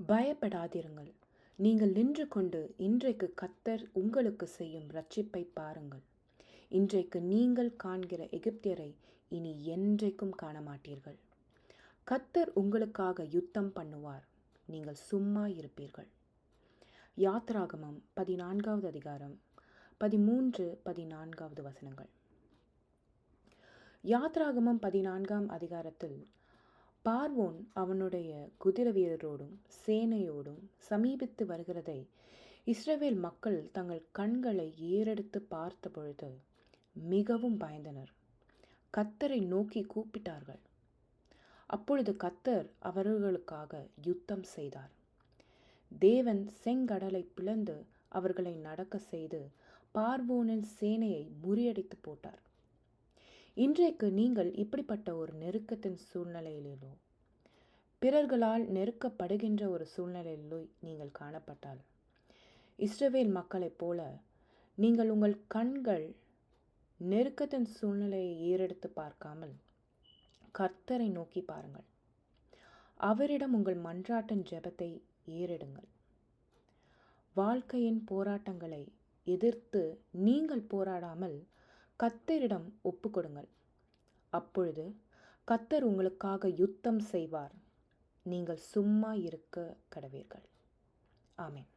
பயப்படாதிருங்கள். நீங்கள் நின்று கொண்டு இன்றைக்கு கர்த்தர் உங்களுக்கு செய்யும் இரட்சிப்பை பாருங்கள். இன்றைக்கு நீங்கள் காண்கிற எகிப்தியரை இனி என்றைக்கும் காணமாட்டீர்கள். கர்த்தர் உங்களுக்காக யுத்தம் பண்ணுவார். நீங்கள் சும்மா இருப்பீர்கள். யாத்ராகமம் 14வது அதிகாரம் 13, 14வது வசனங்கள். யாத்ராகமம் 14ஆம் அதிகாரத்தில் பார்வோன் அவனுடைய குதிரை வீரரோடும் சேனையோடும் சமீபித்து வருகிறதை இஸ்ரவேல் மக்கள் தங்கள் கண்களை ஏறெடுத்து பார்த்த பொழுது மிகவும் பயந்தனர். கர்த்தரை நோக்கி கூப்பிட்டார்கள். அப்பொழுது கர்த்தர் அவர்களுக்காக யுத்தம் செய்தார். தேவன் செங்கடலை பிளந்து அவர்களை நடக்க செய்து பார்வோனின் சேனையை முறியடித்து போட்டார். இன்றைக்கு நீங்கள் இப்படிப்பட்ட ஒரு நெருக்கத்தின் சூழ்நிலையிலோ பிறர்களால் நெருக்கப்படுகின்ற ஒரு சூழ்நிலையிலோ நீங்கள் காணப்பட்டால் இஸ்ரவேல் மக்களைப் போல நீங்கள் உங்கள் கண்கள் நெருக்கத்தின் சூழ்நிலையை ஏறெடுத்து பார்க்காமல் கர்த்தரை நோக்கி பாருங்கள். அவரிடம் உங்கள் மன்றாட்டின் ஜெபத்தை ஏறெடுங்கள். வாழ்க்கையின் போராட்டங்களை எதிர்த்து நீங்கள் போராடாமல் கர்த்தரிடம் ஒப்புக்கொடுங்கள். அப்பொழுது கர்த்தர் உங்களுக்காக யுத்தம் செய்வார். நீங்கள் சும்மா இருக்க கடவீர்கள். ஆமென்.